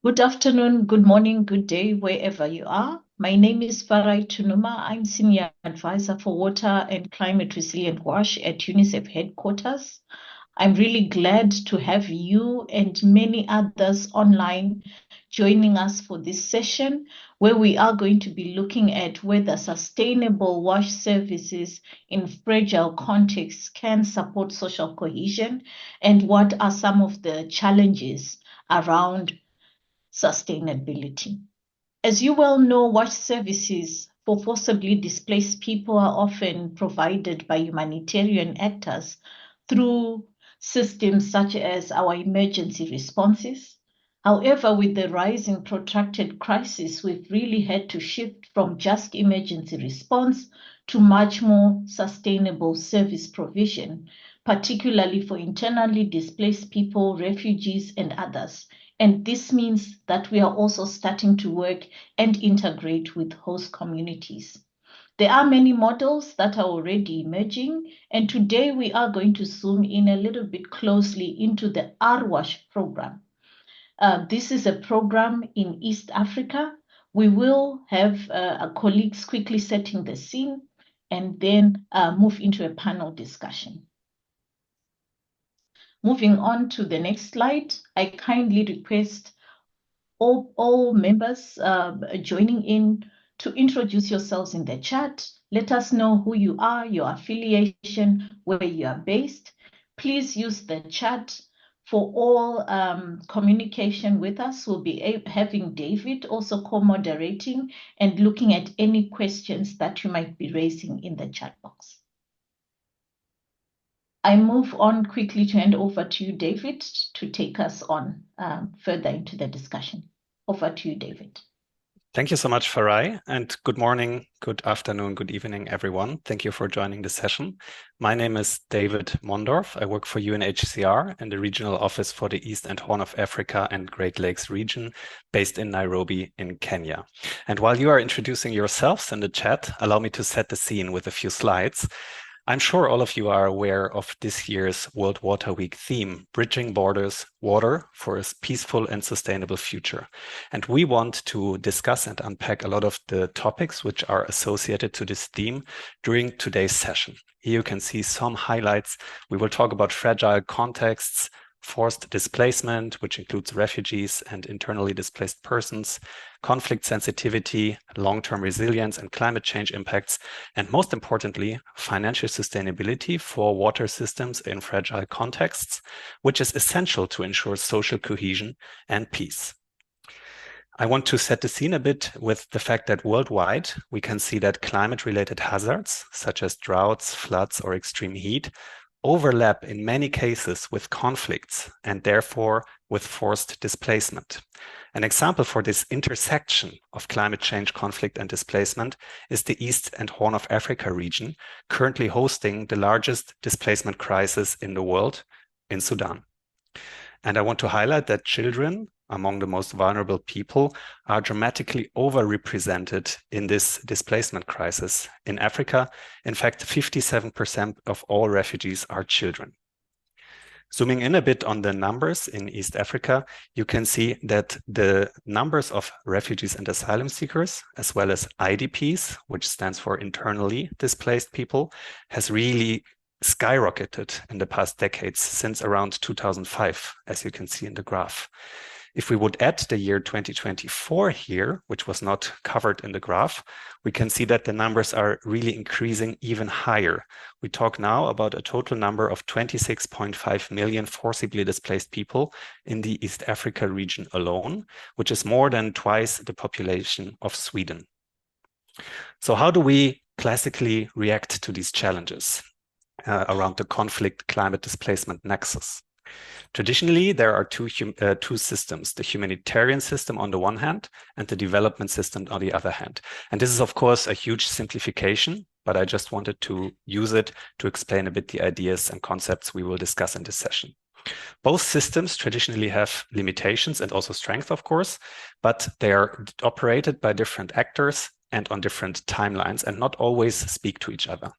Good afternoon, good morning, good day, wherever you are. My name is Farai Tunuma. I'm Senior Advisor for Water and Climate Resilient WASH at UNICEF headquarters. I'm really glad to have you and many others online joining us for this session, where we are going to be looking at whether sustainable WASH services in fragile contexts can support social cohesion and what are some of the challenges around sustainability. As you well know, WASH services for forcibly displaced people are often provided by humanitarian actors through systems such as our emergency responses. However, with the rising protracted crisis, we've really had to shift from just emergency response to much more sustainable service provision, particularly for internally displaced people, refugees, and others. And this means that we are also starting to work and integrate with host communities. There are many models that are already emerging, and today we are going to zoom in a little bit closely into the RWASH program. This is a program in East Africa. We will have colleagues quickly setting the scene and then move into a panel discussion. Moving on to the next slide, I kindly request all members joining in to introduce yourselves in the chat. Let us know who you are, your affiliation, where you are based. Please use the chat for all communication with us. We'll be having David also co-moderating and looking at any questions that you might be raising in the chat box. I move on quickly to hand over to you, David, to take us on further into the discussion. Over to you, David. Thank you so much, Farai, and good morning, good afternoon, good evening, everyone. Thank you for joining the session. My name is David Mondorf. I work for UNHCR and the Regional Office for the East and Horn of Africa and Great Lakes region, based in Nairobi in Kenya. And while you are introducing yourselves in the chat, allow me to set the scene with a few slides. I'm sure all of you are aware of this year's World Water Week theme, Bridging Borders, Water for a Peaceful and Sustainable Future. And we want to discuss and unpack a lot of the topics which are associated to this theme during today's session. Here you can see some highlights. We will talk about fragile contexts, forced displacement, which includes refugees and internally displaced persons, conflict sensitivity, long-term resilience and climate change impacts, and most importantly, financial sustainability for water systems in fragile contexts, which is essential to ensure social cohesion and peace. I want to set the scene a bit with the fact that worldwide, we can see that climate-related hazards, such as droughts, floods, or extreme heat, overlap in many cases with conflicts and therefore with forced displacement. An example for this intersection of climate change, conflict, and displacement is the East and Horn of Africa region, currently hosting the largest displacement crisis in the world in Sudan. And I want to highlight that children, among the most vulnerable people, are dramatically overrepresented in this displacement crisis. In Africa, in fact, 57% of all refugees are children. Zooming in a bit on the numbers in East Africa, you can see that the numbers of refugees and asylum seekers, as well as IDPs, which stands for internally displaced people, has really skyrocketed in the past decades since around 2005, as you can see in the graph. If we would add the year 2024 here, which was not covered in the graph, we can see that the numbers are really increasing even higher. We talk now about a total number of 26.5 million forcibly displaced people in the East Africa region alone, which is more than twice the population of Sweden. So how do we classically react to these challenges around the conflict climate displacement nexus? Traditionally, there are two systems, the humanitarian system on the one hand and the development system on the other hand. And this is, of course, a huge simplification, but I just wanted to use it to explain a bit the ideas and concepts we will discuss in this session. Both systems traditionally have limitations and also strength, of course, but they are operated by different actors and on different timelines and not always speak to each other.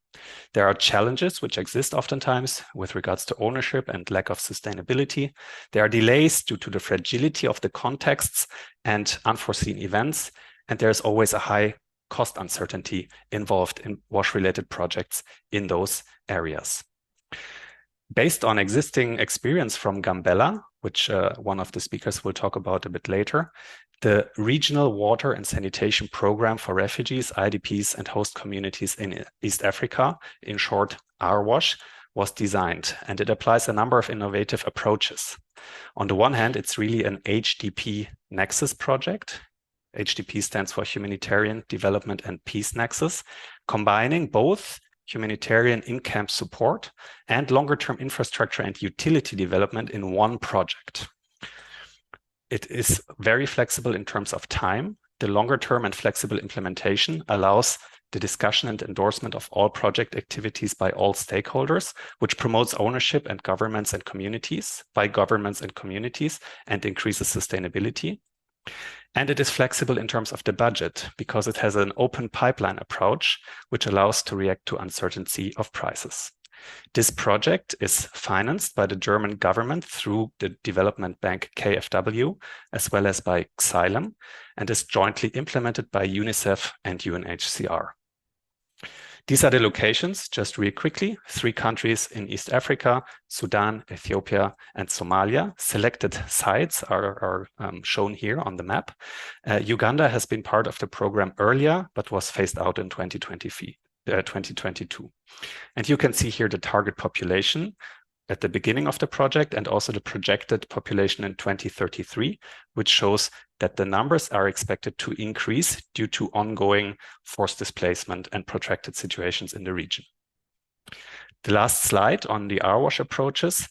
There are challenges which exist oftentimes with regards to ownership and lack of sustainability. There are delays due to the fragility of the contexts and unforeseen events. And there's always a high cost uncertainty involved in WASH-related projects in those areas. Based on existing experience from Gambella, which one of the speakers will talk about a bit later, the Regional Water and Sanitation Program for Refugees, IDPs and Host Communities in East Africa, in short, RWASH, was designed, and it applies a number of innovative approaches. On the one hand, it's really an HDP nexus project. HDP stands for Humanitarian Development and Peace Nexus, combining both humanitarian in-camp support and longer-term infrastructure and utility development in one project. It is very flexible in terms of time. The longer-term and flexible implementation allows the discussion and endorsement of all project activities by all stakeholders, which promotes ownership and governments and communities by governments and communities and increases sustainability. And it is flexible in terms of the budget because it has an open pipeline approach, which allows to react to uncertainty of prices. This project is financed by the German government through the development bank KfW, as well as by Xylem, and is jointly implemented by UNICEF and UNHCR. These are the locations, just real quickly, 3 countries in East Africa, Sudan, Ethiopia, and Somalia. Selected sites are shown here on the map. Uganda has been part of the program earlier, but was phased out in 2022. And you can see here the target population at the beginning of the project and also the projected population in 2033, which shows that the numbers are expected to increase due to ongoing forced displacement and protracted situations in the region. The last slide on the RWASH approaches.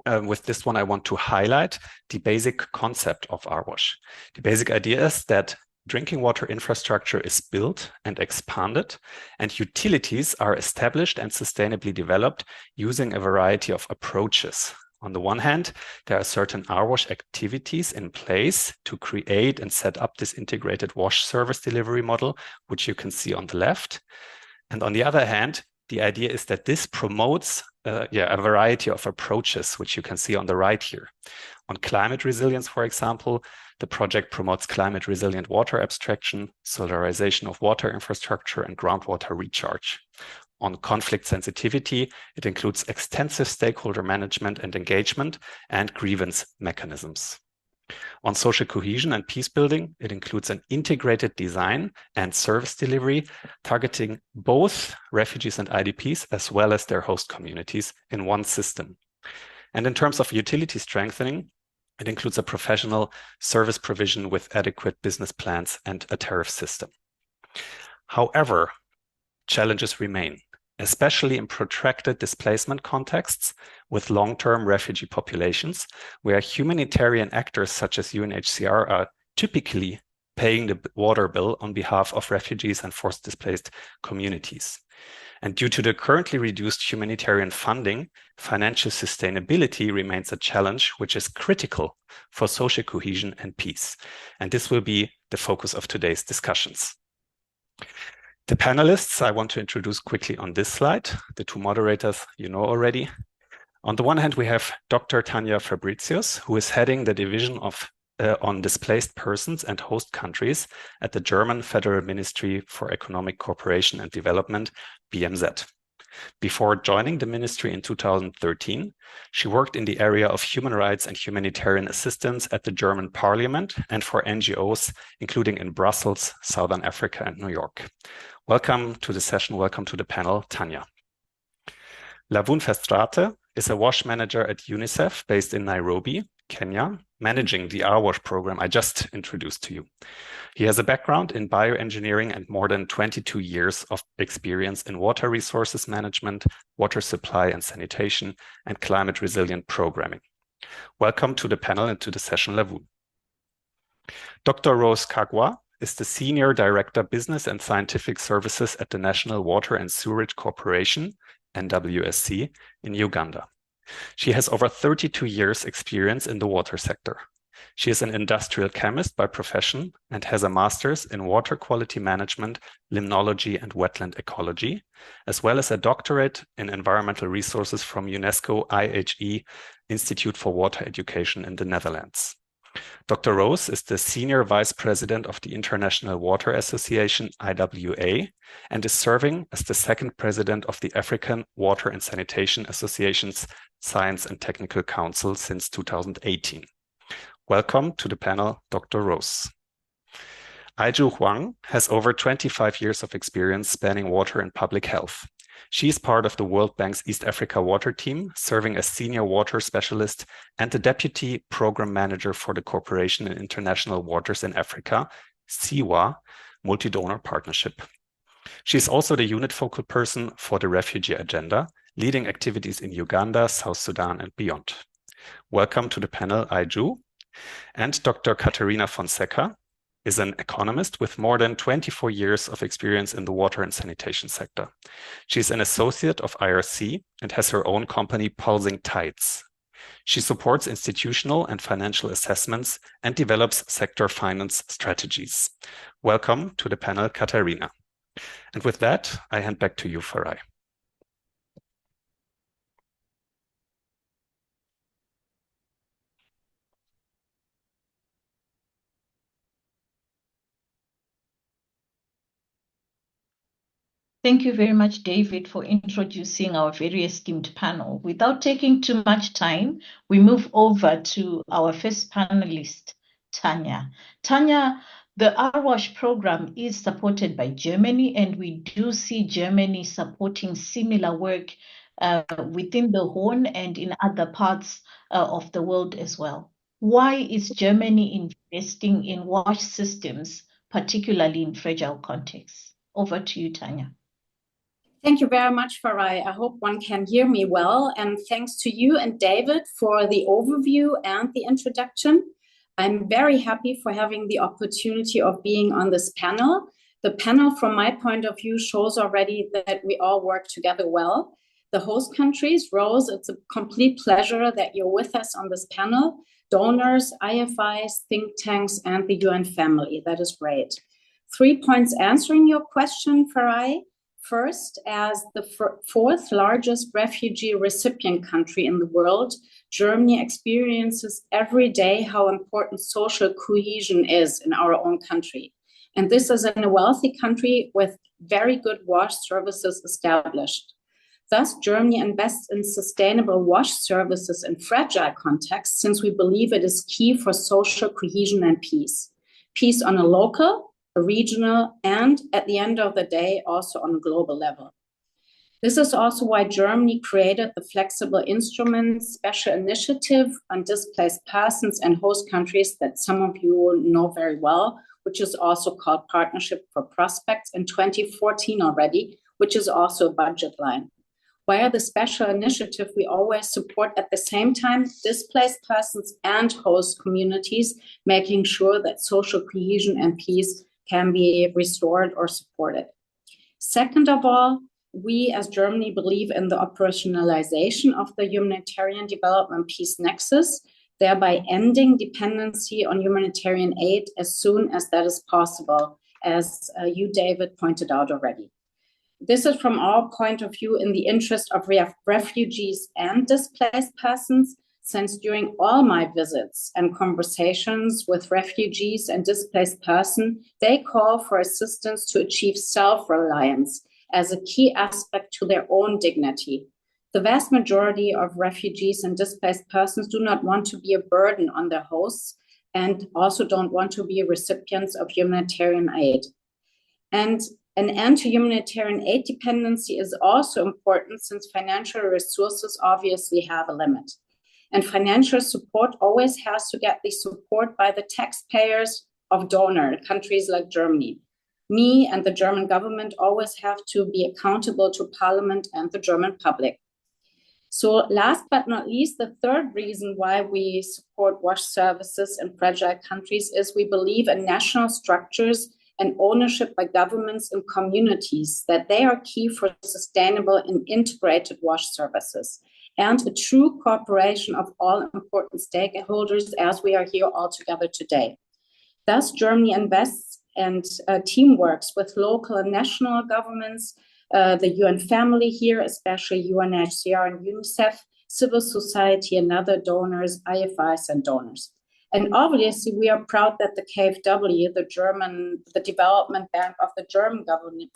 With this one, I want to highlight the basic concept of RWASH. The basic idea is that drinking water infrastructure is built and expanded, and utilities are established and sustainably developed using a variety of approaches. On the one hand, there are certain RWASH activities in place to create and set up this integrated WASH service delivery model, which you can see on the left. And on the other hand, the idea is that this promotes a variety of approaches, which you can see on the right here. On climate resilience, for example, the project promotes climate resilient water abstraction, solarization of water infrastructure, and groundwater recharge. On conflict sensitivity, it includes extensive stakeholder management and engagement and grievance mechanisms. On social cohesion and peace building, it includes an integrated design and service delivery targeting both refugees and IDPs as well as their host communities in one system. And in terms of utility strengthening, it includes a professional service provision with adequate business plans and a tariff system. However, challenges remain, especially in protracted displacement contexts with long-term refugee populations, where humanitarian actors such as UNHCR are typically paying the water bill on behalf of refugees and forced displaced communities. And due to the currently reduced humanitarian funding, financial sustainability remains a challenge which is critical for social cohesion and peace. And this will be the focus of today's discussions. The panelists I want to introduce quickly on this slide. The 2 moderators you know already. On the one hand, we have Dr. Tanja Fabricius, who is heading the division on displaced persons and host countries at the German Federal Ministry for Economic Cooperation and Development, BMZ. Before joining the ministry in 2013, she worked in the area of human rights and humanitarian assistance at the German Parliament and for NGOs, including in Brussels, Southern Africa, and New York. Welcome to the session. Welcome to the panel, Tanja. Lavun Verstraete is a WASH manager at UNICEF based in Nairobi, Kenya, managing the RWASH program I just introduced to you. He has a background in bioengineering and more than 22 years of experience in water resources management, water supply and sanitation, and climate resilient programming. Welcome to the panel and to the session, Lavun. Dr. Rose Kagwa is the Senior Director Business and Scientific Services at the National Water and Sewerage Corporation, NWSC, in Uganda. She has over 32 years experience in the water sector. She is an industrial chemist by profession and has a master's in water quality management, limnology, and wetland ecology, as well as a doctorate in environmental resources from UNESCO IHE Institute for Water Education in the Netherlands. Dr. Rose is the Senior Vice President of the International Water Association, IWA, and is serving as the second President of the African Water and Sanitation Association's Science and Technical Council since 2018. Welcome to the panel, Dr. Rose. Aiju Huang has over 25 years of experience spanning water and public health. She is part of the World Bank's East Africa Water Team, serving as Senior Water Specialist and the Deputy Program Manager for the Cooperation in International Waters in Africa, CIWA, Multi-Donor Partnership. She is also the unit focal person for the refugee agenda, leading activities in Uganda, South Sudan, and beyond. Welcome to the panel, Aiju. And Dr. Caterina Fonseca is an economist with more than 24 years of experience in the water and sanitation sector. She is an associate of IRC and has her own company, Pulsing Tides. She supports institutional and financial assessments and develops sector finance strategies. Welcome to the panel, Caterina. And with that, I hand back to you, Farai. Thank you very much, David, for introducing our very esteemed panel. Without taking too much time, we move over to our first panelist, Tanya. Tanya, the RWASH program is supported by Germany, and we do see Germany supporting similar work within the Horn and in other parts of the world as well. Why is Germany investing in WASH systems, particularly in fragile contexts? Over to you, Tanya. Thank you very much, Farai. I hope one can hear me well. And thanks to you and David for the overview and the introduction. I'm very happy for having the opportunity of being on this panel. The panel, from my point of view, shows already that we all work together well. The host countries, Rose, it's a complete pleasure that you're with us on this panel. Donors, IFIs, think tanks, and the UN family. That is great. 3 points answering your question, Farai. First, as the fourth largest refugee recipient country in the world, Germany experiences every day how important social cohesion is in our own country. And this is in a wealthy country with very good WASH services established. Thus, Germany invests in sustainable WASH services in fragile contexts, since we believe it is key for social cohesion and peace. Peace on a local, a regional, and at the end of the day, also on a global level. This is also why Germany created the flexible instrument special initiative on displaced persons and host countries that some of you know very well, which is also called Partnership for Prospects in 2014 already, which is also a budget line. Via the special initiative, we always support at the same time displaced persons and host communities, making sure that social cohesion and peace can be restored or supported. Second of all, we as Germany believe in the operationalization of the humanitarian development peace nexus, thereby ending dependency on humanitarian aid as soon as that is possible, as you, David, pointed out already. This is from our point of view in the interest of refugees and displaced persons, since during all my visits and conversations with refugees and displaced persons, they call for assistance to achieve self-reliance as a key aspect to their own dignity. The vast majority of refugees and displaced persons do not want to be a burden on their hosts and also don't want to be recipients of humanitarian aid. And an end to humanitarian aid dependency is also important, since financial resources obviously have a limit. And financial support always has to get the support by the taxpayers of donor countries like Germany. Me and the German government always have to be accountable to Parliament and the German public. So last but not least, the third reason why we support WASH services in fragile countries is we believe in national structures and ownership by governments and communities, that they are key for sustainable and integrated WASH services. and a true cooperation of all important stakeholders as we are here all together today. Thus, Germany invests and team works with local and national governments, the UN family here, especially UNHCR and UNICEF, civil society and other donors, IFIs and donors. And obviously, we are proud that the KfW, the development bank of the German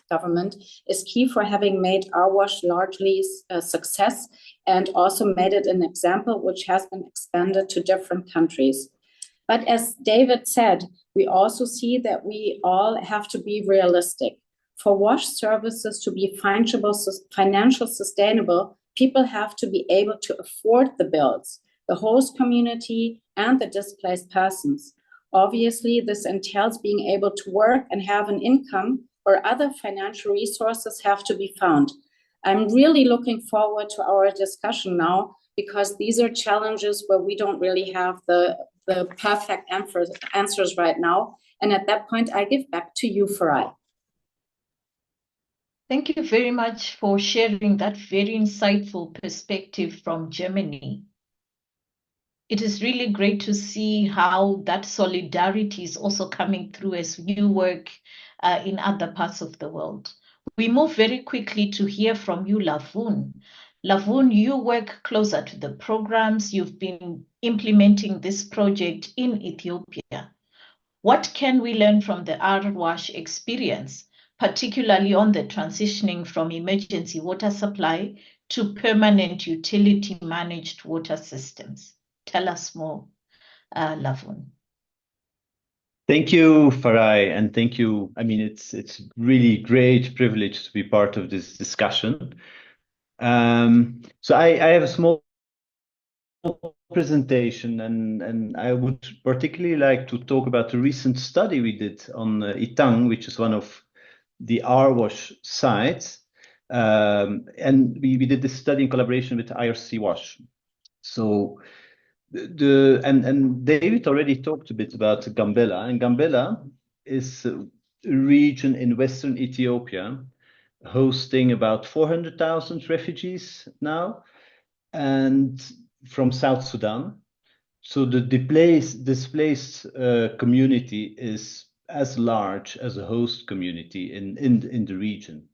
government, is key for having made ARWASH largely a success and also made it an example which has been expanded to different countries. But as David said, we also see that we all have to be realistic. For WASH services to be financially sustainable, people have to be able to afford the bills, the host community, and the displaced persons. Obviously, this entails being able to work and have an income, or other financial resources have to be found. I'm really looking forward to our discussion now, because these are challenges where we don't really have the perfect answers right now. And at that point, I give back to you, Farai. Thank you very much for sharing that very insightful perspective from Germany. It is really great to see how that solidarity is also coming through as you work in other parts of the world. We move very quickly to hear from you, Lavun. Lavun, you work closer to the programs. You've been implementing this project in Ethiopia. What can we learn from the ARWASH experience, particularly on the transitioning from emergency water supply to permanent utility managed water systems? Tell us more, Lavun. Thank you, Farai, and thank you. I mean, it's really great privilege to be part of this discussion. So I have a small presentation, and I would particularly like to talk about a recent study we did on Itang, which is one of the ARWASH sites. And we did this study in collaboration with IRC WASH. So and David already talked a bit about Gambella, and Gambella is a region in Western Ethiopia hosting about 400,000 refugees now, and from South Sudan. So the displaced community is as large as a host community in the region.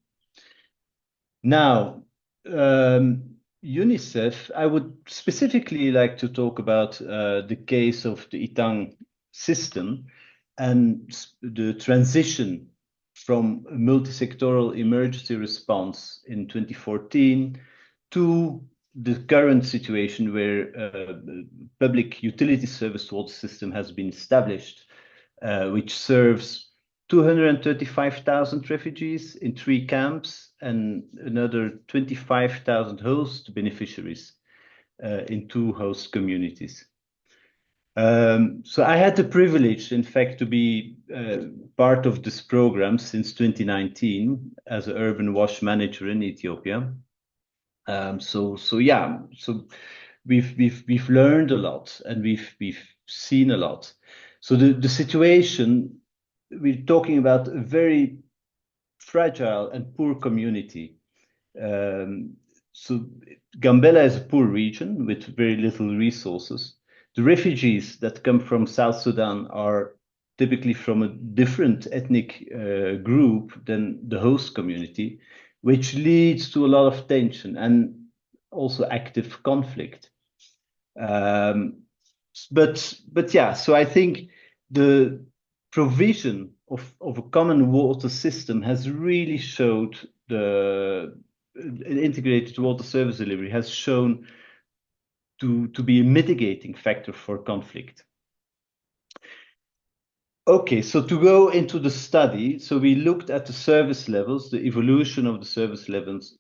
Now, UNICEF, I would specifically like to talk about the case of the Itang system and the transition from a multi-sectoral emergency response in 2014 to the current situation where public utility service water system has been established, which serves 235,000 refugees in 3 camps and another 25,000 host beneficiaries in 2 host communities. So I had the privilege, in fact, to be part of this program since 2019 as an urban WASH manager in Ethiopia. So we've learned a lot, and we've seen a lot. So the situation, we're talking about a very fragile and poor community. So Gambella is a poor region with very little resources. The refugees that come from South Sudan are typically from a different ethnic group than the host community, which leads to a lot of tension and also active conflict. But yeah, so I think the provision of a common water system has really showed an integrated water service delivery has shown to be a mitigating factor for conflict. Okay, so to go into the study, so we looked at the service levels, the evolution of the service levels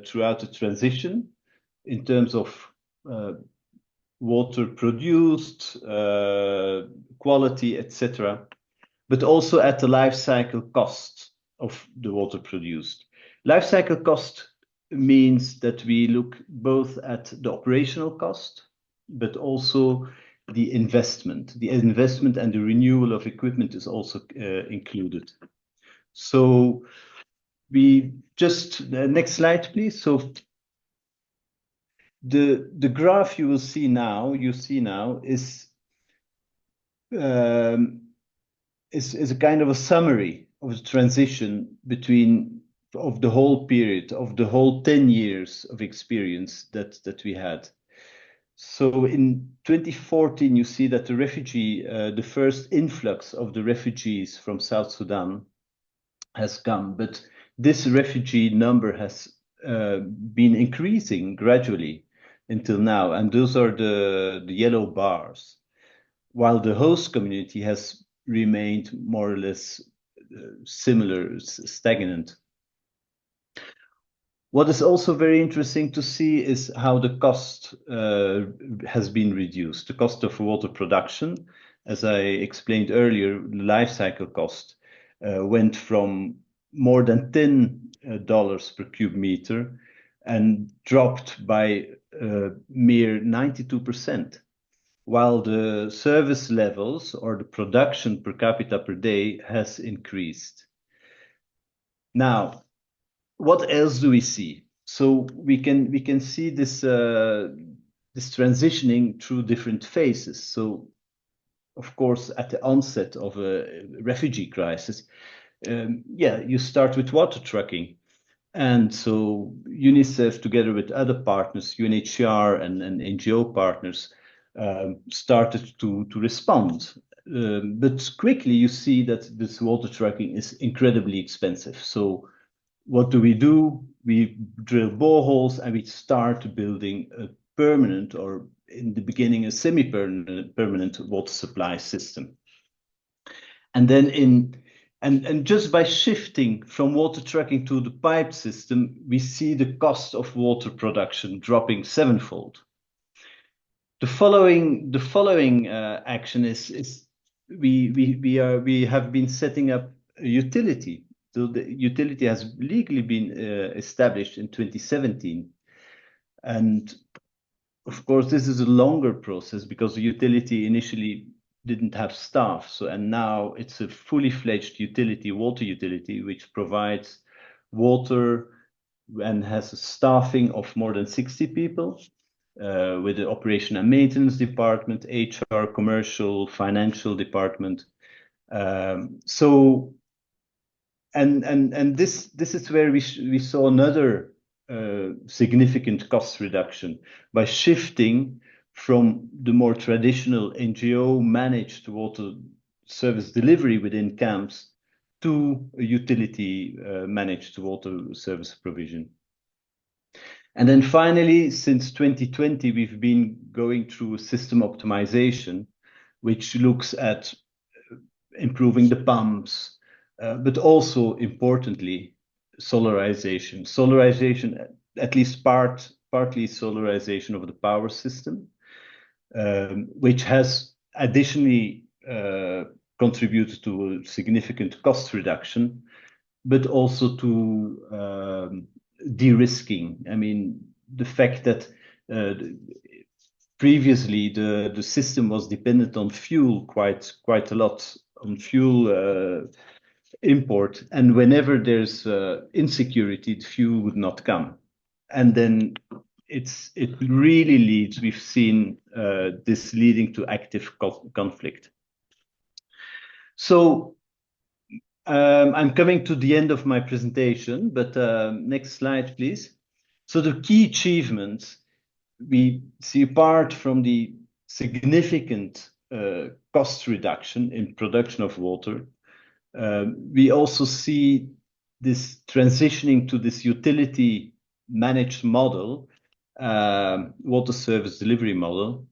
throughout the transition in terms of water produced, quality, etc., but also at the life cycle cost of the water produced. Life cycle cost means that we look both at the operational cost, but also the investment. The investment and the renewal of equipment is also included. So we just, next slide, please. So The graph you see now is a kind of a summary of the transition of the whole period, of the whole 10 years of experience that we had. So in 2014, you see that the first influx of the refugees from South Sudan has come, but this refugee number has been increasing gradually until now, and those are the yellow bars, while the host community has remained more or less similar, stagnant. What is also very interesting to see is how the cost has been reduced. The cost of water production, as I explained earlier, the life cycle cost went from more than $10 per cubic meter and dropped by mere 92%, while the service levels or the production per capita per day has increased. Now, what else do we see? So we can see this transitioning through different phases. So, of course, at the onset of a refugee crisis, you start with water trucking, and so UNICEF, together with other partners, UNHCR and NGO partners, started to respond. But quickly, you see that this water trucking is incredibly expensive. So what do? We drill boreholes and we start building a permanent, or in the beginning, a semi-permanent water supply system. And then just by shifting from water trucking to the pipe system, we see the cost of water production dropping sevenfold. The following action is we have been setting up a utility. So the utility has legally been established in 2017. And of course, this is a longer process because the utility initially didn't have staff. So, and now it's a fully fledged water utility, which provides water and has a staffing of more than 60 people with the operation and maintenance department, HR, commercial, financial department. And this is where we saw another significant cost reduction by shifting from the more traditional NGO managed water service delivery within camps to a utility managed water service provision. And then finally, since 2020, we've been going through system optimization, which looks at improving the pumps, but also importantly, solarization. Solarization, at least partly solarization of the power system, which has additionally contributed to a significant cost reduction, but also to de-risking. I mean, the fact that previously the system was dependent on fuel quite a lot, on fuel import, and whenever there's insecurity, the fuel would not come, and then it really leads. We've seen this leading to active conflict. So I'm coming to the end of my presentation, but next slide, please. So the key achievements we see, apart from the significant cost reduction in production of water, we also see this transitioning to this utility managed model, water service delivery model.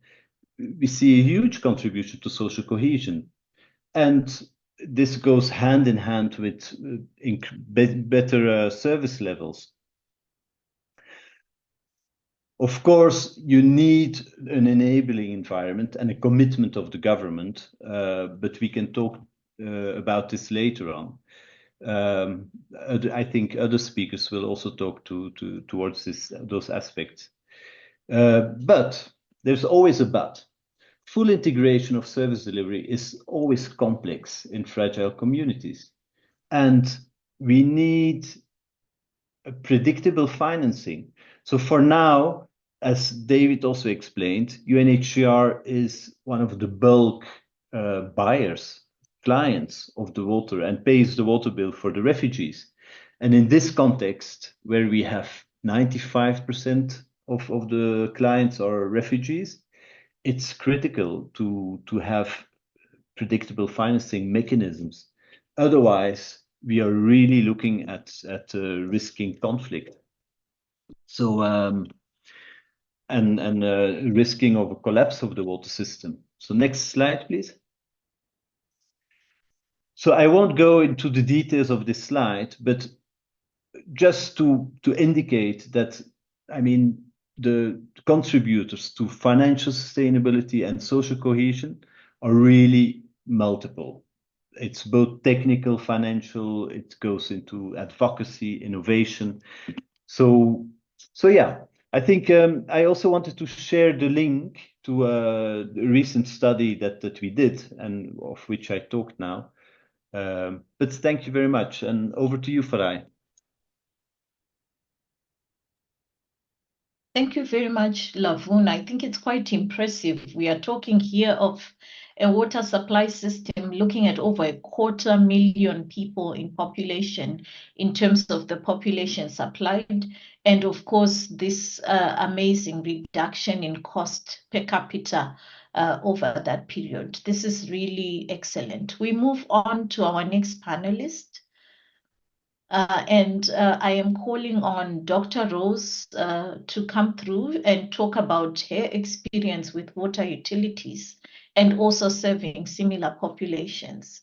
We see a huge contribution to social cohesion. And this goes hand in hand with better service levels. Of course, you need an enabling environment and a commitment of the government, but we can talk about this later on. I think other speakers will also talk towards those aspects. But there's always a but. Full integration of service delivery is always complex in fragile communities. And we need a predictable financing. So for now, as David also explained, UNHCR is one of the bulk buyers, clients of the water, and pays the water bill for the refugees. And in this context, where we have 95% of the clients are refugees, it's critical to have predictable financing mechanisms. Otherwise, we are really looking at risking conflict. So and risking of a collapse of the water system. So next slide, please. So I won't go into the details of this slide, but just to indicate that, I mean, the contributors to financial sustainability and social cohesion are really multiple. It's both technical, financial, it goes into advocacy, innovation. So yeah, I think I also wanted to share the link to a recent study that we did and of which I talked now. But thank you very much, and over to you, Farai. Thank you very much, Lavun. I think it's quite impressive. We are talking here of a water supply system looking at over 250,000 people in population in terms of the population supplied. And of course, this amazing reduction in cost per capita over that period. This is really excellent. We move on to our next panelist. I am calling on Dr. Rose to come through and talk about her experience with water utilities and also serving similar populations.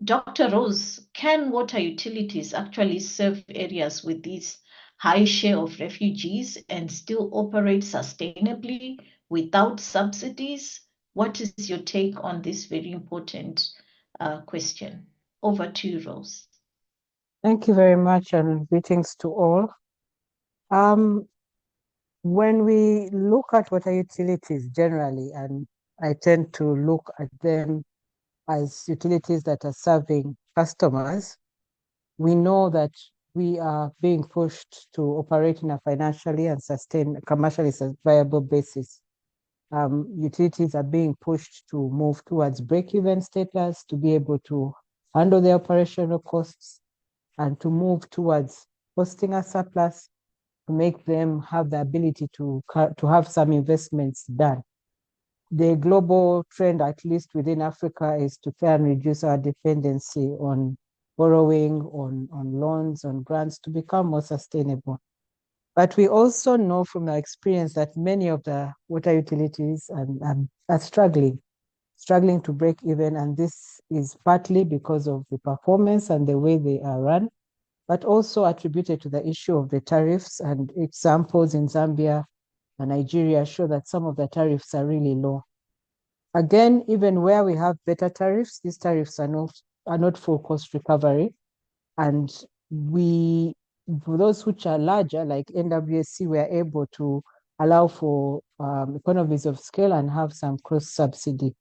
Dr. Rose, can water utilities actually serve areas with this high share of refugees and still operate sustainably without subsidies? What is your take on this very important question? Over to you, Rose. Thank you very much, and greetings to all. When we look at water utilities generally, and I tend to look at them as utilities that are serving customers, we know that we are being pushed to operate in a financially and commercially viable basis. Utilities are being pushed to move towards break-even status, to be able to handle their operational costs, and to move towards posting a surplus, to make them have the ability to have some investments done. The global trend, at least within Africa, is to try and reduce our dependency on borrowing, on loans, on grants, to become more sustainable. But we also know from our experience that many of the water utilities are struggling to break even. And this is partly because of the performance and the way they are run, but also attributed to the issue of the tariffs. And examples in Zambia and Nigeria show that some of the tariffs are really low. Again, even where we have better tariffs, these tariffs are not full cost recovery. And for those which are larger, like NWSC, we are able to allow for economies of scale and have some cross subsidy.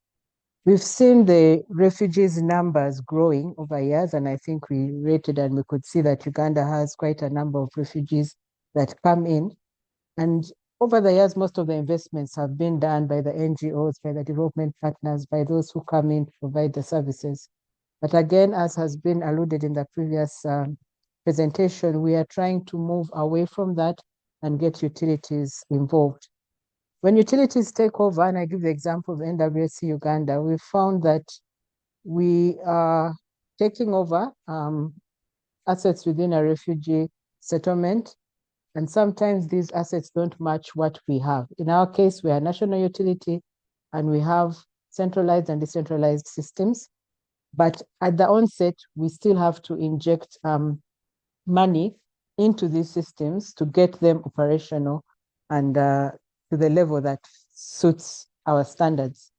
We've seen the refugees numbers growing over years, and I think we rated and we could see that Uganda has quite a number of refugees that come in. And over the years, most of the investments have been done by the NGOs, by the development partners, by those who come in to provide the services. But again, as has been alluded in the previous presentation, we are trying to move away from that and get utilities involved. When utilities take over, and I give the example of NWSC Uganda, we found that we are taking over assets within a refugee settlement, and sometimes these assets don't match what we have. In our case, we are a national utility, and we have centralized and decentralized systems. But at the onset, we still have to inject money into these systems to get them operational and to the level that suits our standards.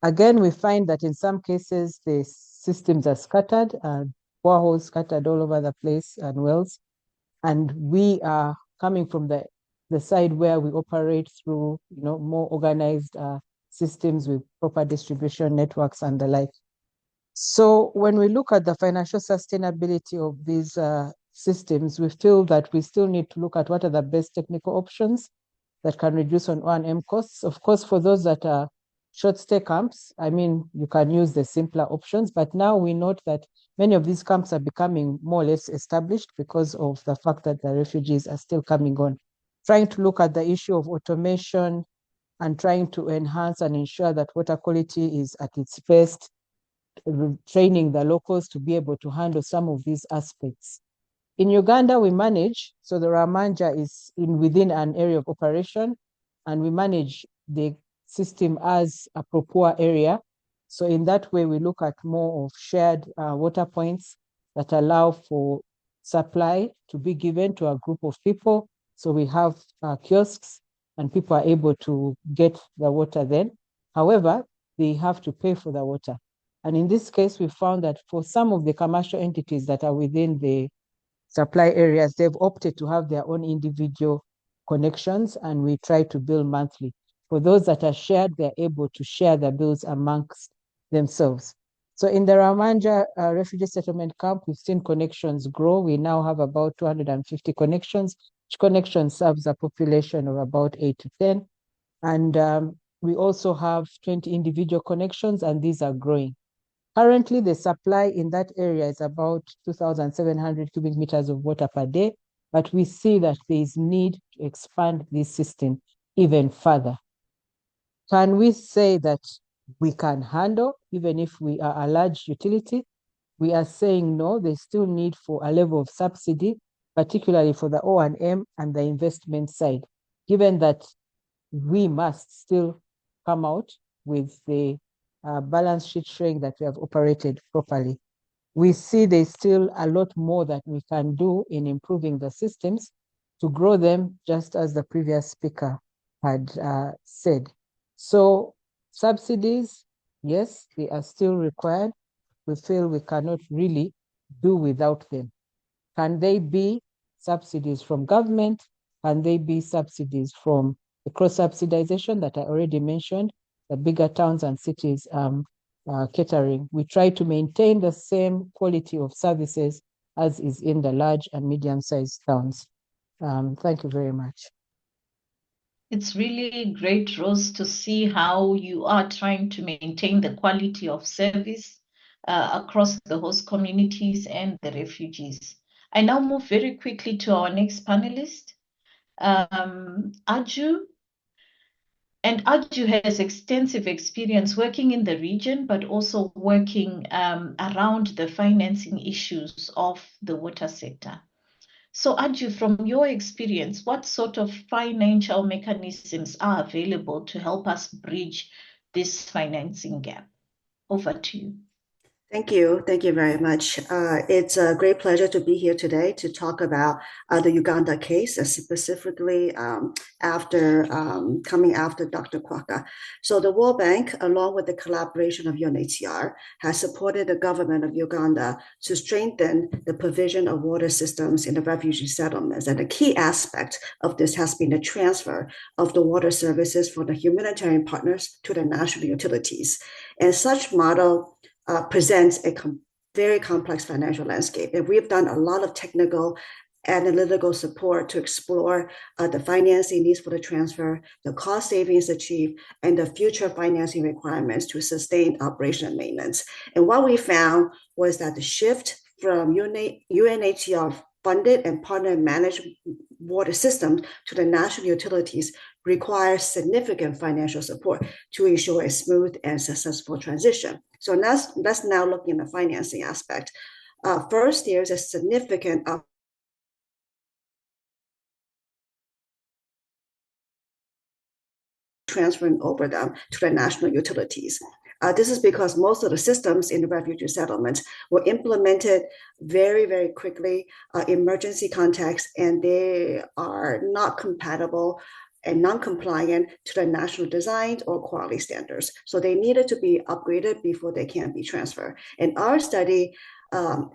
Again, we find that in some cases, the systems are scattered, boreholes scattered all over the place and wells. And we are coming from the side where we operate through more organized systems with proper distribution networks and the like. So when we look at the financial sustainability of these systems, we feel that we still need to look at what are the best technical options that can reduce on O&M costs. Of course, for those that are short stay camps, I mean, you can use the simpler options, but now we note that many of these camps are becoming more or less established because of the fact that the refugees are still coming on. Trying to look at the issue of automation and trying to enhance and ensure that water quality is at its best, training the locals to be able to handle some of these aspects. In Uganda, we manage, so the Ramanja is within an area of operation, and we manage the system as a Propua area. So in that way, we look at more of shared water points that allow for supply to be given to a group of people. So we have kiosks and people are able to get the water then. However, they have to pay for the water. And in this case, we found that for some of the commercial entities that are within the supply areas, they've opted to have their own individual connections, and we try to bill monthly. For those that are shared, they're able to share the bills amongst themselves. So in the Ramanja refugee settlement camp, we've seen connections grow. We now have about 250 connections. Each connection serves a population of about 8 to 10. And we also have 20 individual connections, and these are growing. Currently, the supply in that area is about 2,700 cubic meters of water per day, but we see that there is need to expand this system even further. Can we say that we can handle, even if we are a large utility? We are saying no, there's still need for a level of subsidy, particularly for the O&M and the investment side, given that we must still come out with the balance sheet showing that we have operated properly. We see there's still a lot more that we can do in improving the systems to grow them, just as the previous speaker had said. So subsidies, yes, they are still required. We feel we cannot really do without them. Can they be subsidies from government? Can they be subsidies from the cross-subsidization that I already mentioned, the bigger towns and cities catering? We try to maintain the same quality of services as is in the large and medium-sized towns. Thank you very much. It's really great, Rose, to see how you are trying to maintain the quality of service across the host communities and the refugees. I now move very quickly to our next panelist, Aju. And Aju has extensive experience working in the region, but also working around the financing issues of the water sector. So Aju, from your experience, what sort of financial mechanisms are available to help us bridge this financing gap? Over to you. Thank you. Thank you very much. It's a great pleasure to be here today to talk about the Uganda case, specifically coming after Dr. Kwaka. So the World Bank, along with the collaboration of UNHCR, has supported the government of Uganda to strengthen the provision of water systems in the refugee settlements. And a key aspect of this has been the transfer of the water services from the humanitarian partners to the national utilities. And such model presents a very complex financial landscape. And we've done a lot of technical analytical support to explore the financing needs for the transfer, the cost savings achieved, and the future financing requirements to sustain operation and maintenance. And what we found was that the shift from UNHCR funded and partner managed water systems to the national utilities requires significant financial support to ensure a smooth and successful transition. So let's now look in the financing aspect. First, there's a significant transferring over them to the national utilities. This is because most of the systems in the refugee settlements were implemented very, very quickly, emergency context, and they are not compatible and non-compliant to the national design or quality standards. So they needed to be upgraded before they can be transferred. And our study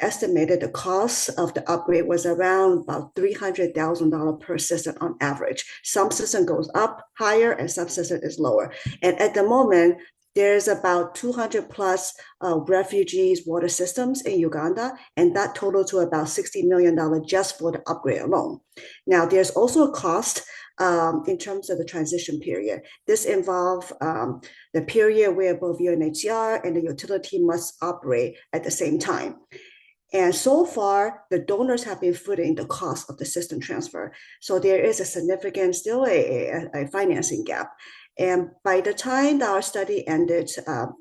estimated the cost of the upgrade was around about $300,000 per system on average. Some system goes up higher and some system is lower. And at the moment, there's about 200 plus refugees water systems in Uganda, and that total to about $60 million just for the upgrade alone. Now, there's also a cost in terms of the transition period. This involves the period where both UNHCR and the utility must operate at the same time. And so far, the donors have been footing the cost of the system transfer. So there is a significant, still a financing gap. And by the time our study ended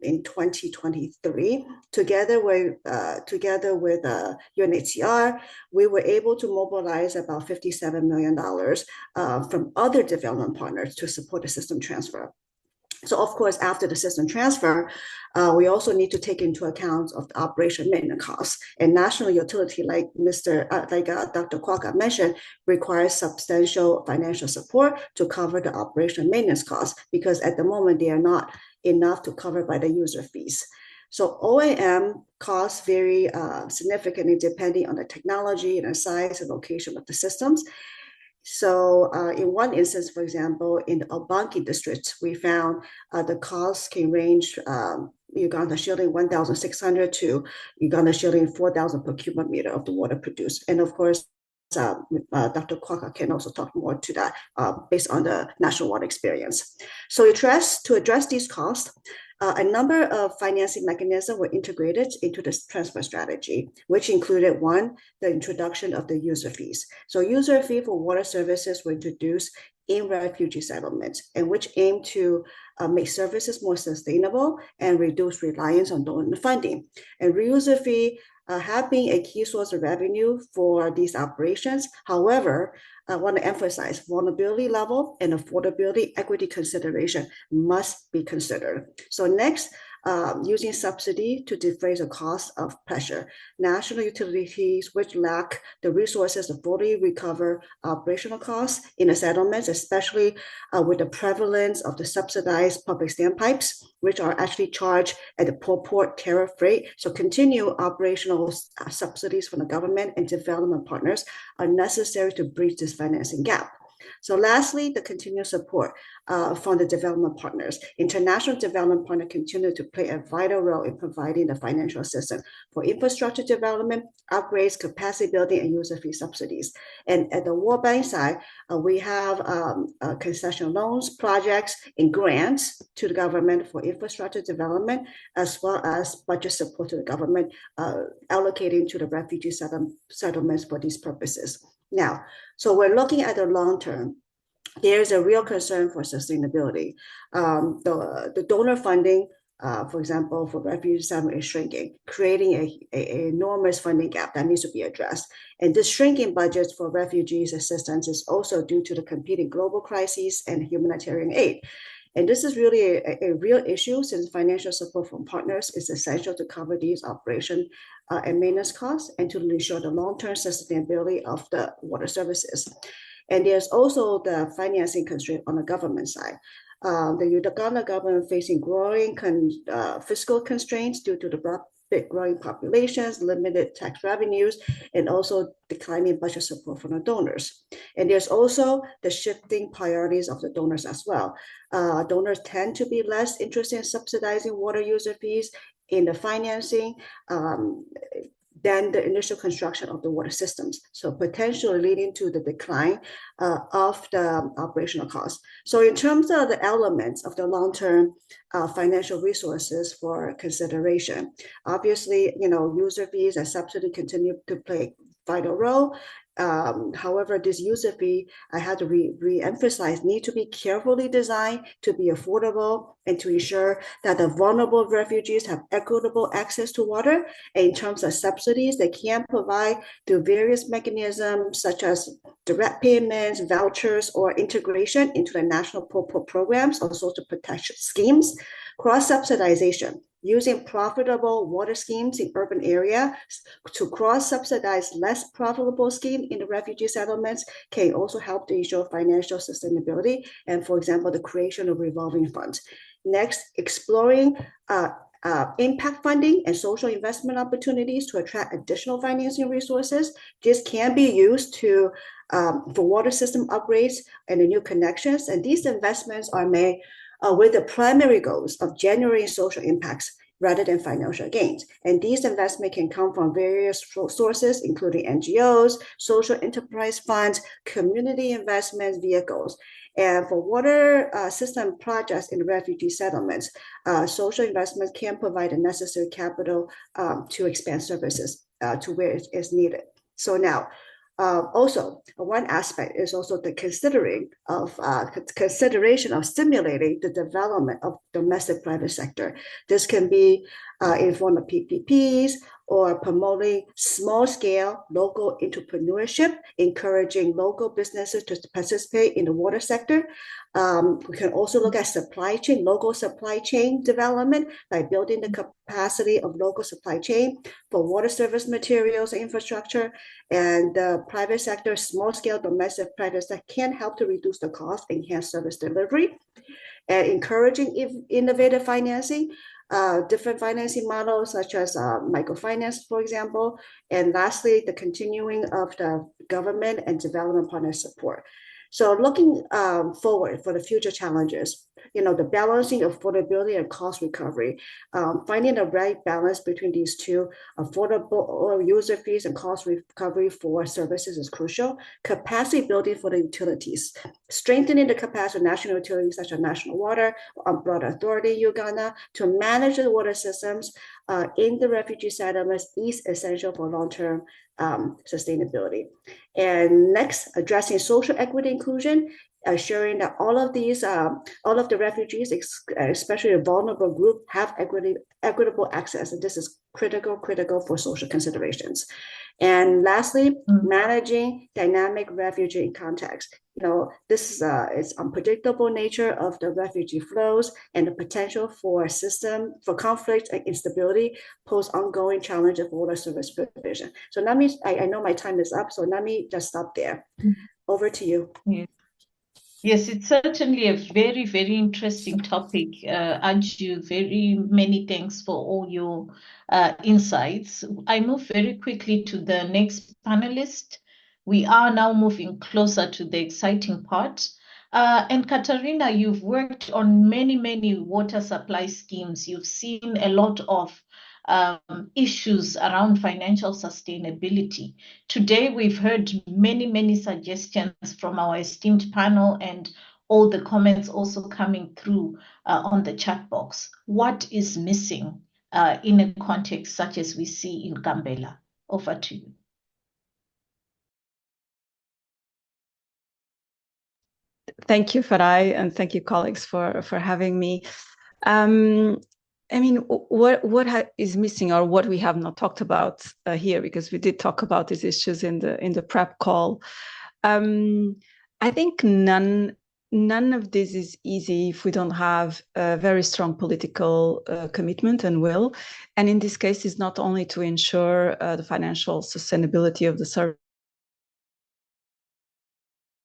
in 2023, together with UNHCR, we were able to mobilize about $57 million from other development partners to support the system transfer. So of course, after the system transfer, we also need to take into account of the operation maintenance costs. And national utility, like Dr. Kwaka mentioned, requires substantial financial support to cover the operation maintenance costs, because at the moment they are not enough to cover by the user fees. So O&M costs vary significantly depending on the technology and the size and location of the systems. So in one instance, for example, in the Abanki district, we found the costs can range Uganda shilling 1,600 to Uganda shilling 4,000 per cubic meter of the water produced. And of course, Dr. Kwaka can also talk more to that based on the national water experience. So to address these costs, a number of financing mechanisms were integrated into this transfer strategy, which included one, the introduction of the user fees. So user fee for water services were introduced in refugee settlements, and which aim to make services more sustainable and reduce reliance on donor funding. And reuser fee have been a key source of revenue for these operations. However, I want to emphasize vulnerability level and affordability equity consideration must be considered. So next, using subsidy to defray the cost of pressure. National utilities which lack the resources to fully recover operational costs in the settlements, especially with the prevalence of the subsidized public standpipes, which are actually charged at the port tariff rate. So continue operational subsidies from the government and development partners are necessary to bridge this financing gap. So lastly, the continued support from the development partners. International development partners continue to play a vital role in providing the financial assistance for infrastructure development, upgrades, capacity building, and user fee subsidies. And at the World Bank side, we have concession loans, projects, and grants to the government for infrastructure development, as well as budget support to the government allocating to the refugee settlements for these purposes. Now, so we're looking at the long term. There's a real concern for sustainability. The donor funding, for example, for refugee settlement is shrinking, creating an enormous funding gap that needs to be addressed. And this shrinking budgets for refugees assistance is also due to the competing global crises and humanitarian aid. And this is really a real issue, since financial support from partners is essential to cover these operation and maintenance costs and to ensure the long-term sustainability of the water services. And there's also the financing constraint on the government side. The Uganda government facing growing fiscal constraints due to the rapid growing populations, limited tax revenues, and also declining budget support from the donors. And there's also the shifting priorities of the donors as well. Donors tend to be less interested in subsidizing water user fees in the financing than the initial construction of the water systems, so potentially leading to the decline of the operational costs. So in terms of the elements of the long-term financial resources for consideration, obviously, user fees and subsidy continue to play a vital role. However, this user fee, I had to re-emphasize, need to be carefully designed to be affordable and to ensure that the vulnerable refugees have equitable access to water. And in terms of subsidies, they can provide through various mechanisms such as direct payments, vouchers, or integration into the national programs or social protection schemes. Cross-subsidization, using profitable water schemes in urban areas to cross-subsidize less profitable schemes in the refugee settlements can also help to ensure financial sustainability and, for example, the creation of revolving funds. Next, exploring impact funding and social investment opportunities to attract additional financing resources. This can be used for water system upgrades and the new connections, and these investments are made with the primary goals of generating social impacts rather than financial gains. And these investments can come from various sources, including NGOs, social enterprise funds, community investment vehicles. And for water system projects in refugee settlements, social investments can provide the necessary capital to expand services to where it is needed. So now, also, one aspect is also the consideration of stimulating the development of domestic private sector. This can be in form of PPPs or promoting small-scale local entrepreneurship, encouraging local businesses to participate in the water sector. We can also look at supply chain, local supply chain development by building the capacity of local supply chain for water service materials and infrastructure. And the private sector, small-scale domestic private sector can help to reduce the cost, enhance service delivery, and encouraging innovative financing, different financing models such as microfinance, for example. And lastly, the continuing of the government and development partner support. So looking forward for the future challenges, the balancing of affordability and cost recovery, finding the right balance between these two, affordable user fees and cost recovery for services is crucial. Capacity building for the utilities, strengthening the capacity of national utilities such as National Water, Umbrella Authority, Uganda, to manage the water systems in the refugee settlements is essential for long-term sustainability. And next, addressing social equity inclusion, assuring that all of the refugees, especially a vulnerable group, have equitable access. And this is critical for social considerations. And lastly, managing dynamic refugee context. This is its unpredictable nature of the refugee flows and the potential for conflict and instability pose ongoing challenge of water service provision. So I know my time is up, so let me just stop there. Over to you. Yes, it's certainly a very, very interesting topic. Anju, very many thanks for all your insights. I move very quickly to the next panelist. We are now moving closer to the exciting part. And Katarina, you've worked on many water supply schemes. You've seen a lot of issues around financial sustainability. Today, we've heard many suggestions from our esteemed panel and all the comments also coming through on the chat box. What is missing in a context such as we see in Gambella? Over to you. Thank you, Farai, and thank you, colleagues, for having me. What is missing, or what we have not talked about here, because we did talk about these issues in the prep call. I think none of this is easy if we don't have a very strong political commitment and will. And in this case, it's not only to ensure the financial sustainability of the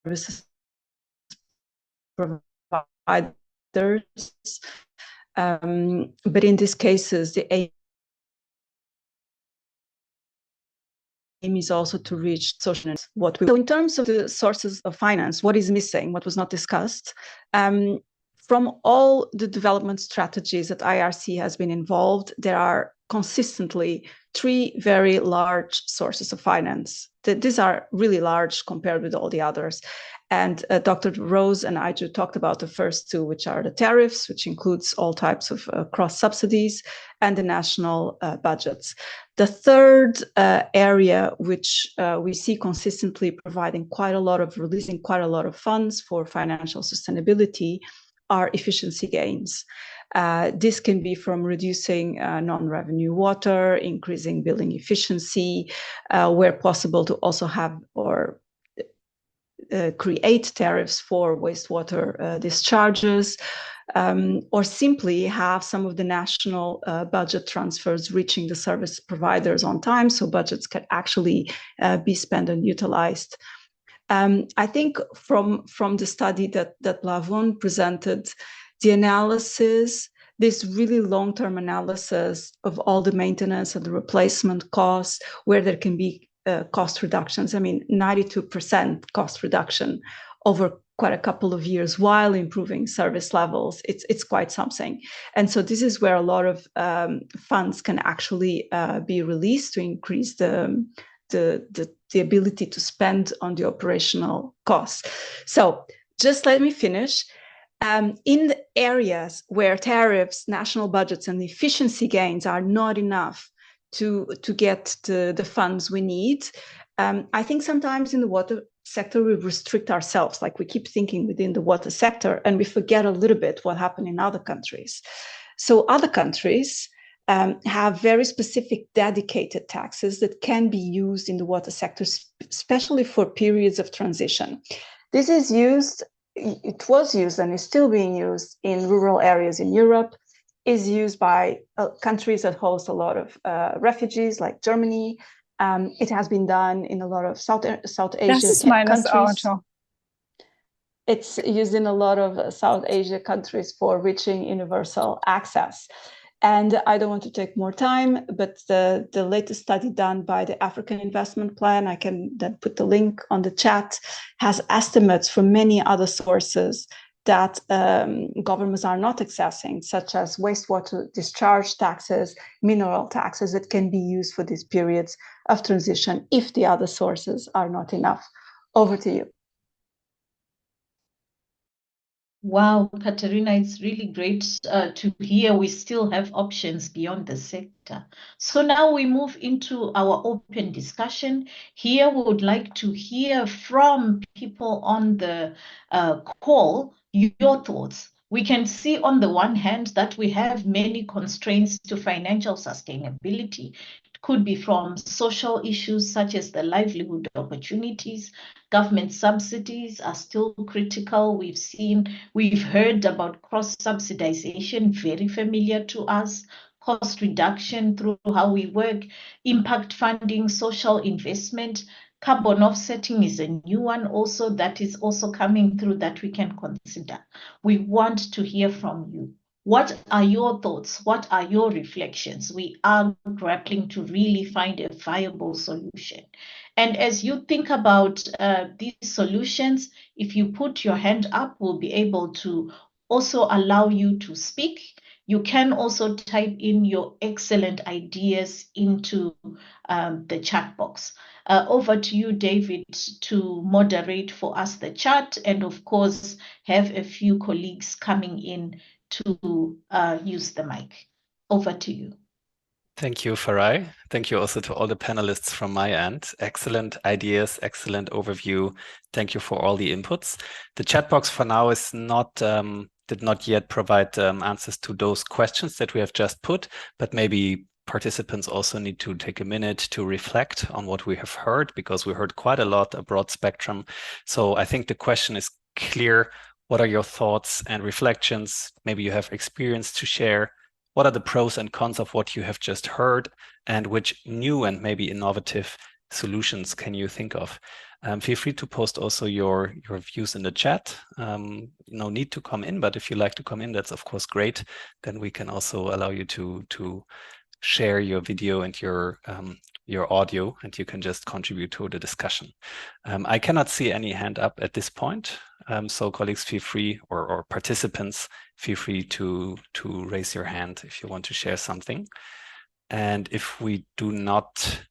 services providers, but in these cases, the aim is also to reach social. So in terms of the sources of finance, what is missing, what was not discussed, from all the development strategies that IRC has been involved, there are consistently 3 very large sources of finance. These are really large compared with all the others. And Dr. Rose and Iju talked about the first 2, which are the tariffs, which includes all types of cross subsidies, and the national budgets. The third area, which we see consistently releasing quite a lot of funds for financial sustainability, are efficiency gains. This can be from reducing non-revenue water, increasing billing efficiency, where possible to also have or create tariffs for wastewater discharges, or simply have some of the national budget transfers reaching the service providers on time, so budgets can actually be spent and utilized. I think from the study that Lavon presented, the analysis, this really long-term analysis of all the maintenance and the replacement costs, where there can be cost reductions. 92% cost reduction over quite a couple of years while improving service levels, it's quite something. And so this is where a lot of funds can actually be released to increase the ability to spend on the operational costs. So just let me finish. In the areas where tariffs, national budgets, and efficiency gains are not enough to get the funds we need, I think sometimes in the water sector we restrict ourselves, like we keep thinking within the water sector, and we forget a little bit what happened in other countries. So other countries have very specific dedicated taxes that can be used in the water sector, especially for periods of transition. This is used. It was used and is still being used in rural areas in Europe, is used by countries that host a lot of refugees like Germany. It has been done in a lot of South Asian countries. It's used in a lot of South Asia countries for reaching universal access. And I don't want to take more time, but the latest study done by the African Investment Plan, I can then put the link on the chat, has estimates from many other sources that governments are not accessing, such as wastewater discharge taxes, mineral taxes that can be used for these periods of transition if the other sources are not enough. Over to you. Wow, Katerina, it's really great to hear we still have options beyond the sector. So now we move into our open discussion. Here we would like to hear from people on the call your thoughts. We can see on the one hand that we have many constraints to financial sustainability. It could be from social issues such as the livelihood opportunities. Government subsidies are still critical. We've heard about cross-subsidization, very familiar to us, cost reduction through how we work, impact funding, social investment. Carbon offsetting is a new one also that is also coming through that we can consider. We want to hear from you. What are your thoughts? What are your reflections? We are grappling to really find a viable solution. And as you think about these solutions, if you put your hand up, we'll be able to also allow you to speak. You can also type in your excellent ideas into the chat box. Over to you, David, to moderate for us the chat, and of course, have a few colleagues coming in to use the mic. Over to you. Thank you, Farai. Thank you also to all the panelists from my end. Excellent ideas, excellent overview. Thank you for all the inputs. The chat box for now is not did not yet provide answers to those questions that we have just put, but maybe participants also need to take a minute to reflect on what we have heard, because we heard quite a lot, a broad spectrum. So I think the question is clear. What are your thoughts and reflections? Maybe you have experience to share. What are the pros and cons of what you have just heard, and which new and maybe innovative solutions can you think of? Feel free to post also your views in the chat. No need to come in, but if you like to come in, that's of course great. Then we can also allow you to share your video and your audio, and you can just contribute to the discussion. I cannot see any hand up at this point. So colleagues, feel free, or participants, feel free to raise your hand if you want to share something. And if we do not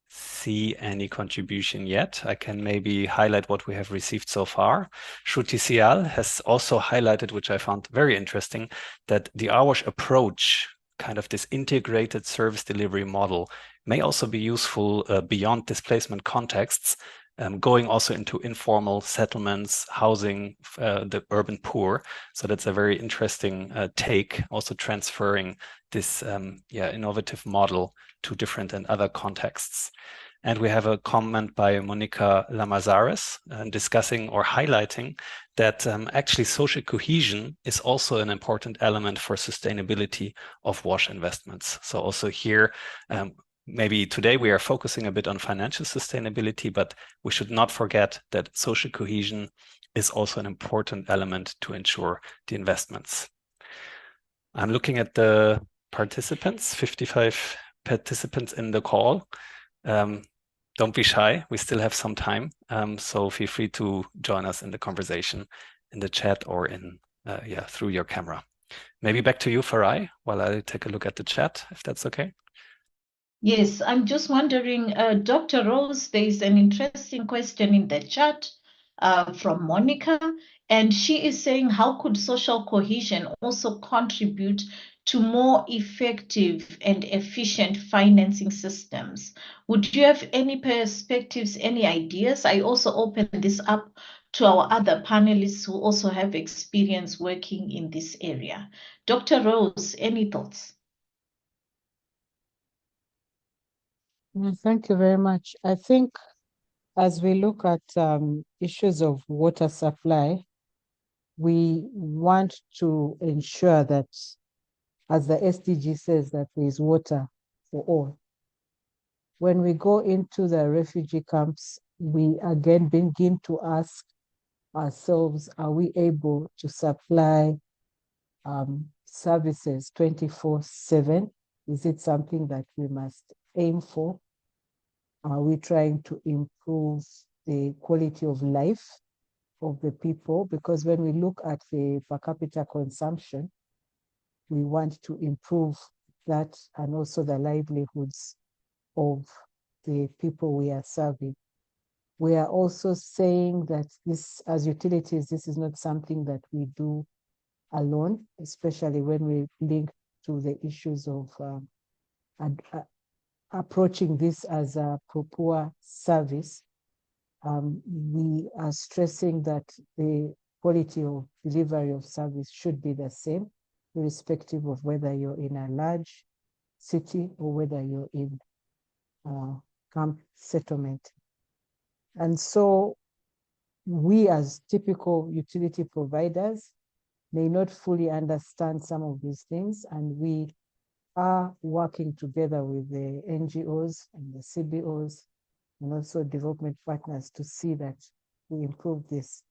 see any contribution yet, I can maybe highlight what we have received so far. Shruti Sial has also highlighted, which I found very interesting, that the AWASH approach, kind of this integrated service delivery model, may also be useful beyond displacement contexts, going also into informal settlements, housing the urban poor. So that's a very interesting take, also transferring this innovative model to different and other contexts. And we have a comment by Monica Lamazares discussing or highlighting that actually social cohesion is also an important element for sustainability of WASH investments. So also here, maybe today we are focusing a bit on financial sustainability, but we should not forget that social cohesion is also an important element to ensure the investments. I'm looking at the participants, 55 participants in the call. don't be shy. We still have some time. So feel free to join us in the conversation in the chat or through your camera. Maybe back to you, Farai, while I take a look at the chat, if that's okay. Yes, I'm just wondering, Dr. Rose, there's an interesting question in the chat from Monica, and she is saying, how could social cohesion also contribute to more effective and efficient financing systems? Would you have any perspectives, any ideas? I also open this up to our other panelists who also have experience working in this area. Dr. Rose, any thoughts? Thank you very much. I think as we look at issues of water supply, we want to ensure that, as the SDG says, that there is water for all. When we go into the refugee camps, we again begin to ask ourselves, are we able to supply services 24/7? Is it something that we must aim for? Are we trying to improve the quality of life of the people? Because when we look at the per capita consumption, we want to improve that and also the livelihoods of the people we are serving. We are also saying that this, as utilities, this is not something that we do alone, especially when we link to the issues of approaching this as a poor service. We are stressing that the quality of delivery of service should be the same, irrespective of whether you're in a large city or whether you're in camp settlement. And so we as typical utility providers may not fully understand some of these things, and we are working together with the NGOs and the CBOs and also development partners to see that we improve this.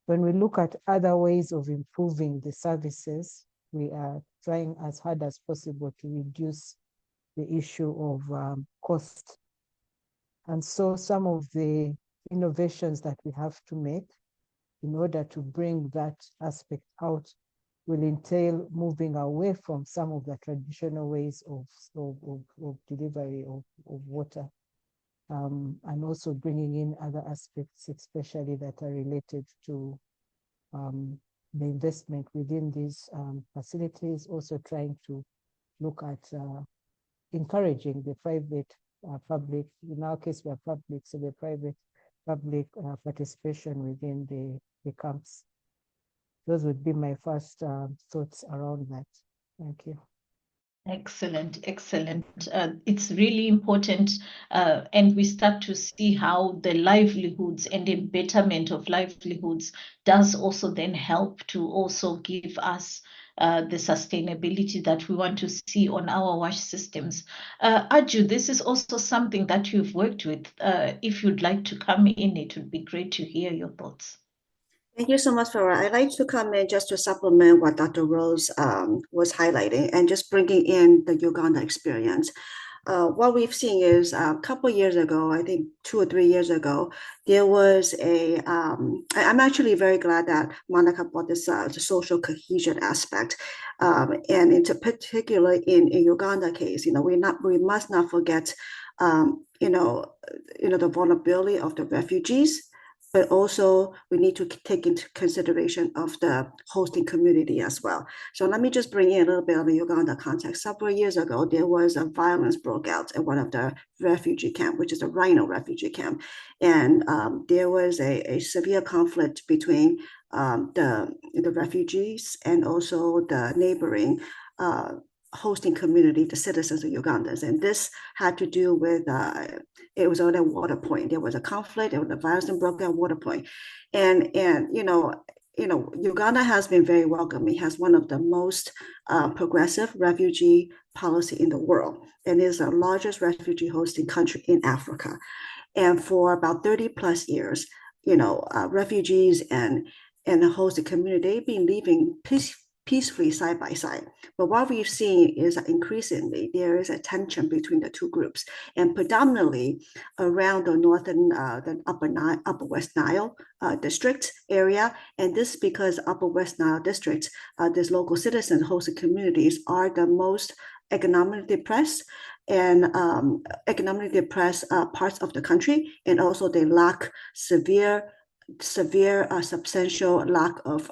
When we look at other ways of improving the services, we are trying as hard as possible to reduce the issue of cost. And so some of the innovations that we have to make in order to bring that aspect out will entail moving away from some of the traditional ways of delivery of water, and also bringing in other aspects, especially that are related to the investment within these facilities, also trying to look at encouraging the private public, in our case we're public, so the private public participation within the camps. Those would be my first thoughts around that. Thank you. Excellent, excellent. It's really important, and we start to see how the livelihoods and the betterment of livelihoods does also then help to also give us the sustainability that we want to see on our wash systems. Aju, this is also something that you've worked with. If you'd like to come in, it would be great to hear your thoughts. Thank you so much, Farah. I'd like to come in just to supplement what Dr. Rose was highlighting and just bringing in the Uganda experience. What we've seen is a couple of years ago, I think 2 or 3 years ago, there was I'm actually very glad that Monica brought this the social cohesion aspect, and in particular in Uganda case, we must not forget, the vulnerability of the refugees. But also we need to take into consideration of the hosting community as well. So let me just bring in a little bit of the Uganda context. Several years ago, there was a violence broke out at one of the refugee camp, which is a Rhino refugee camp. And there was a severe conflict between the refugees and also the neighboring hosting community, the citizens of Ugandans. And this had to do with, it was on a water point. There was a conflict, there was a violence and broke out water point. And Uganda has been very welcoming. It has one of the most progressive refugee policy in the world, and is the largest refugee hosting country in Africa. And for about 30 plus years, refugees and the hosting community, they've been living peacefully side by side. But what we've seen is that increasingly there is a tension between the two groups, and predominantly around the northern, the upper West Nile district area. And this is because Upper West Nile district, these local citizens, host communities are the most economically depressed and parts of the country, and also they lack substantial lack of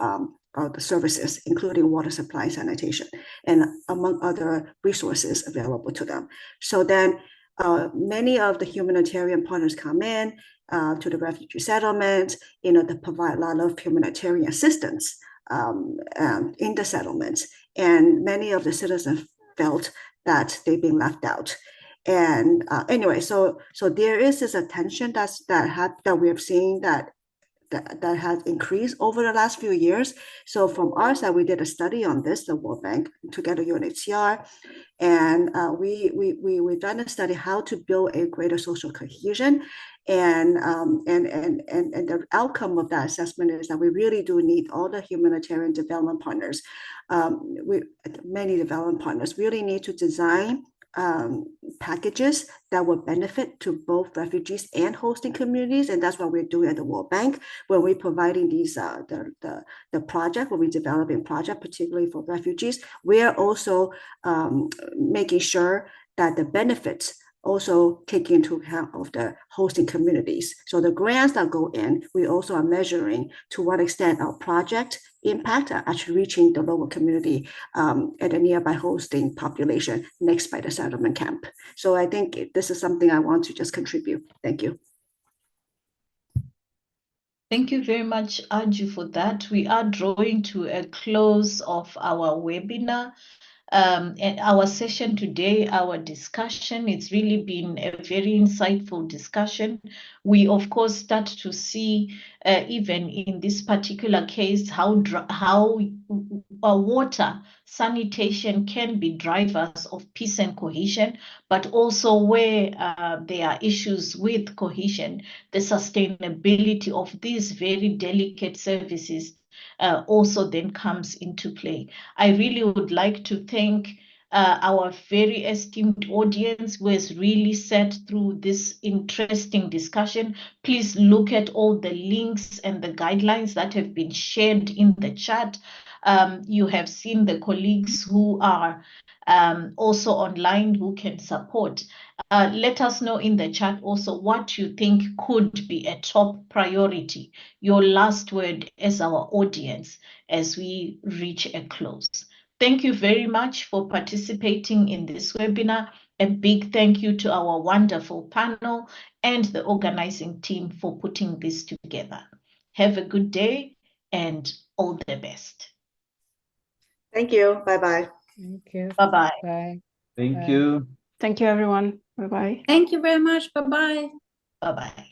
the services, including water supply, sanitation, and among other resources available to them. So then many of the humanitarian partners come in to the refugee settlements, to provide a lot of humanitarian assistance in the settlements. And many of the citizens felt that they've been left out. And anyway, so there is this attention that we have seen that has increased over the last few years. So from our side, we did a study on this, the World Bank, together UNHCR, and we've done a study how to build a greater social cohesion. And the outcome of that assessment is that we really do need all the humanitarian development partners. Many development partners really need to design packages that will benefit to both refugees and hosting communities, and that's what we're doing at the World Bank when we're providing these the project, when we're developing project, particularly for refugees. We are also making sure that the benefits also take into account of the hosting communities. So the grants that go in, we also are measuring to what extent our project impact are actually reaching the local community at a nearby hosting population next by the settlement camp. So I think this is something I want to just contribute. Thank you. Thank you very much, Arju, for that. We are drawing to a close of our webinar. And our session today, our discussion, it's really been a very insightful discussion. We, of course, start to see, even in this particular case, how water, sanitation can be drivers of peace and cohesion, but also where there are issues with cohesion, the sustainability of these very delicate services also then comes into play. I really would like to thank our very esteemed audience who has really sat through this interesting discussion. Please look at all the links and the guidelines that have been shared in the chat. You have seen the colleagues who are also online who can support. Let us know in the chat also what you think could be a top priority, your last word as our audience as we reach a close. Thank you very much for participating in this webinar. A big thank you to our wonderful panel and the organizing team for putting this together. Have a good day and all the best. Thank you. Bye-bye. Thank you. Bye-bye. Bye. Thank Bye. you. Thank you, everyone. Bye-bye. Thank you very much. Bye-bye. Bye-bye.